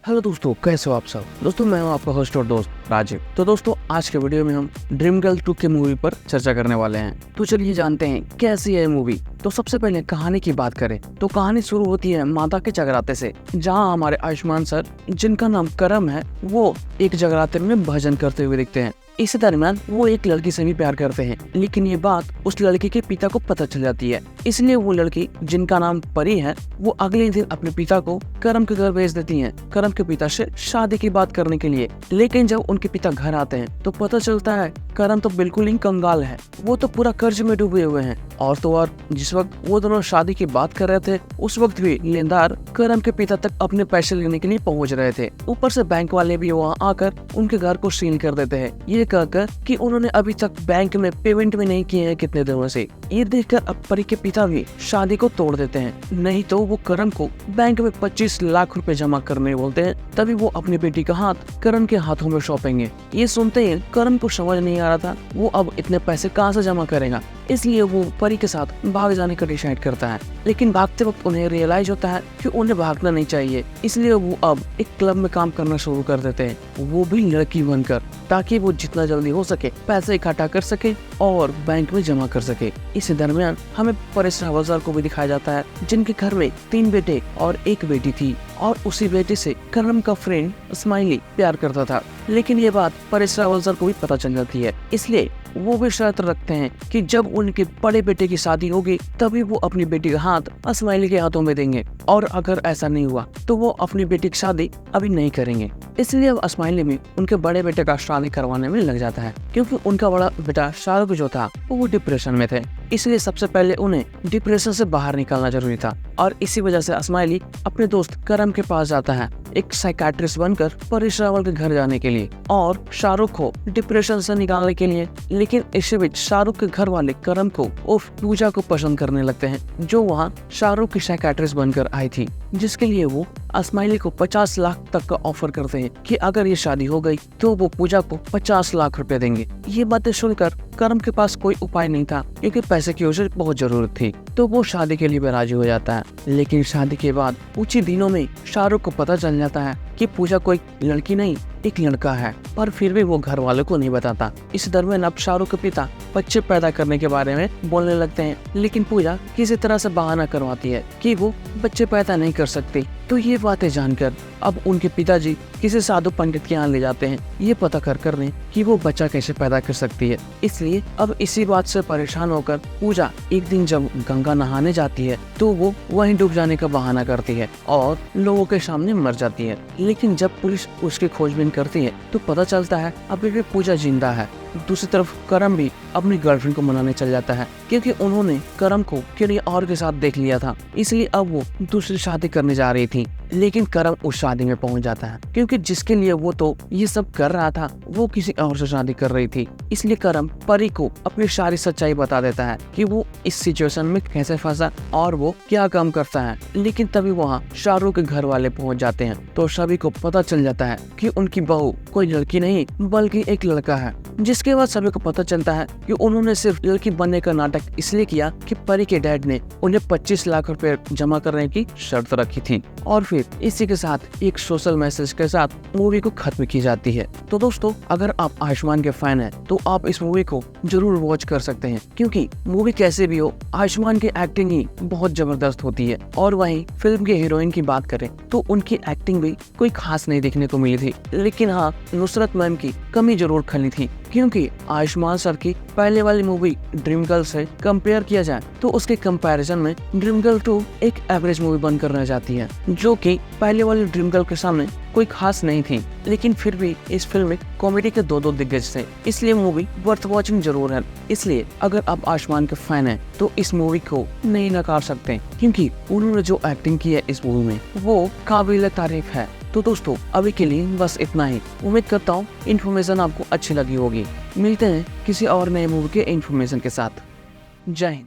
Hello दोस्तों, कैसे हो आप सब। दोस्तों मैं हूं आपका होस्ट और दोस्त राजीव। तो दोस्तों आज के वीडियो में हम ड्रीम गर्ल 2 के मूवी पर चर्चा करने वाले हैं। तो चलिए जानते हैं कैसी है मूवी। तो सबसे पहले कहानी की बात करें तो कहानी शुरू होती है माता के जगराते से, जहां हमारे आयुष्मान सर, जिनका नाम करम है, वो एक जगराते में भजन करते हुए दिखते हैं। इस दरमियान वो एक लड़की से भी प्यार करते हैं, लेकिन ये बात उस लड़की के पिता को पता चल जाती है। इसलिए वो लड़की, जिनका नाम परी है, वो अगले दिन अपने पिता को करम के घर भेज देती हैं, करम के पिता से शादी की बात करने के लिए। लेकिन जब उनके पिता घर आते हैं तो पता चलता है करम तो बिल्कुल ही कंगाल है, वो तो पूरा कर्ज में डूबे हुए हैं। और तो और जिस वक्त वो दोनों शादी की बात कर रहे थे, उस वक्त भी लेनदार करम के पिता तक अपने पैसे लेने के लिए पहुंच रहे थे। ऊपर से बैंक वाले भी वहां आकर उनके घर को सील कर देते हैं, ये कहकर कि उन्होंने अभी तक बैंक में पेमेंट भी नहीं किए हैं कितने दिनों से। ये देखकर अब परी के पिता भी शादी को तोड़ देते हैं, नहीं तो वो करम को बैंक में 25 लाख रुपए जमा करने बोलते हैं, तभी वो अपनी बेटी का हाथ करम के हाथों में सौंपेंगे। ये सुनते ही करम को समझ नहीं आ रहा था वो अब इतने पैसे कहाँ से जमा करेगा, इसलिए वो परी के साथ भाग जाने का डिसाइड करता है। लेकिन भागते वक्त उन्हें रियलाइज होता है कि उन्हें भागना नहीं चाहिए, इसलिए वो अब एक क्लब में काम करना शुरू कर देते हैं, वो भी लड़की बनकर, ताकि वो जितना जल्दी हो सके पैसे इकट्ठा कर सके और बैंक में जमा कर सके। इस दरमियान हमें परेश रावल सर को भी दिखाया जाता है, जिनके घर में 3 बेटे और 1 बेटी थी, और उसी बेटे से करम का फ्रेंड स्माइली प्यार करता था। लेकिन ये बात परेश रावल सर को भी पता चल जाती है, इसलिए वो भी शर्त रखते हैं कि जब उनके बड़े बेटे की शादी होगी तभी वो अपनी बेटी का हाथ स्माइली के हाथों में देंगे, और अगर ऐसा नहीं हुआ तो वो अपनी बेटी की शादी अभी नहीं करेंगे। इसलिए अब स्माइली में उनके बड़े बेटे का शादी करवाने में लग जाता है, क्योंकि उनका बड़ा बेटा शाहरुख जो था वो डिप्रेशन में थे, इसलिए सबसे पहले उन्हें डिप्रेशन से बाहर निकालना जरूरी था। और इसी वजह से स्माइली अपने दोस्त करम के पास जाता है एक साइकाट्रिस्ट बनकर परेश रावल के घर जाने के लिए और शाहरुख को डिप्रेशन से निकालने के लिए। लेकिन इसी बीच शाहरुख के घर वाले करम को उर्फ पूजा को पसंद करने लगते हैं, जो वहाँ शाहरुख की साइकाट्रिस्ट बनकर आई थी, जिसके लिए वो स्माइली को 50 लाख तक का ऑफर करते हैं कि अगर ये शादी हो गई तो वो पूजा को 50 लाख रुपए देंगे। ये बातें सुनकर करम के पास कोई उपाय नहीं था, क्योंकि पैसे की उसे बहुत जरूरत थी, तो वो शादी के लिए भी राजी हो जाता है। लेकिन शादी के बाद कुछ ही दिनों में शाहरुख को पता चल जाता है कि पूजा कोई लड़की नहीं एक लड़का है, पर फिर भी वो घर वालों को नहीं बताता। इस दरमियान अब शाहरुख के पिता बच्चे पैदा करने के बारे में बोलने लगते हैं, लेकिन पूजा किसी तरह से बहाना करवाती है कि वो बच्चे पैदा नहीं कर सकती। तो ये बातें जानकर अब उनके पिताजी किसी साधु पंडित के यहाँ ले जाते हैं ये पता करने कि वो बच्चा कैसे पैदा कर सकती है। इसलिए अब इसी बात से परेशान होकर पूजा एक दिन जब गंगा नहाने जाती है तो वो वहीं डूब जाने का बहाना करती है और लोगों के सामने मर जाती है। लेकिन जब पुलिस उसकी खोजबीन करती है तो पता चलता है अभी भी पूजा जिंदा है। दूसरी तरफ करम भी अपनी गर्लफ्रेंड को मनाने चल जाता है, क्योंकि उन्होंने करम को किसी और के साथ देख लिया था, इसलिए अब वो दूसरी शादी करने जा रही थी। लेकिन करम उस शादी में पहुंच जाता है, क्योंकि जिसके लिए वो तो ये सब कर रहा था वो किसी और से शादी कर रही थी। इसलिए करम परी को अपनी सारी सच्चाई बता देता है कि वो इस सिचुएशन में कैसे फंसा और वो क्या काम करता है। लेकिन तभी वहाँ शाहरुख के घर वाले पहुँच जाते हैं, तो सभी को पता चल जाता है कि उनकी बहू कोई लड़की नहीं बल्कि एक लड़का है। जिसके बाद सभी को पता चलता है कि उन्होंने सिर्फ लड़की बनने का नाटक इसलिए किया कि परी के डैड ने उन्हें 25 लाख रुपए जमा करने की शर्त रखी थी। और फिर इसी के साथ एक सोशल मैसेज के साथ मूवी को खत्म की जाती है। तो दोस्तों अगर आप आयुष्मान के फैन हैं तो आप इस मूवी को जरूर वॉच कर सकते हैं, क्योंकि मूवी कैसे भी हो आयुष्मान की एक्टिंग ही बहुत जबरदस्त होती है। और वहीं फिल्म के हीरोइन की बात करें तो उनकी एक्टिंग भी कोई खास नहीं देखने को मिली थी, लेकिन हाँ नुसरत मैम की कमी जरूर खली थी, क्योंकि आयुष्मान सर की पहले वाली मूवी ड्रीम गर्ल से कंपेयर किया जाए तो उसके कंपैरिजन में ड्रीम गर्ल 2 एक एवरेज मूवी बनकर रह जाती है, जो कि पहले वाली ड्रीम गर्ल के सामने कोई खास नहीं थी। लेकिन फिर भी इस फिल्म में कॉमेडी के दो दिग्गज थे, इसलिए मूवी वर्थ वॉचिंग जरूर है। इसलिए अगर आप आयुष्मान के फैन हैं तो इस मूवी को नहीं नकार सकते, क्योंकि उन्होंने जो एक्टिंग की है इस मूवी में वो काबिल तारीफ है। तो दोस्तों अभी के लिए बस इतना ही। उम्मीद करता हूँ इन्फॉर्मेशन आपको अच्छी लगी होगी। मिलते हैं किसी और नए मूवी के इन्फॉर्मेशन के साथ। जय हिंद।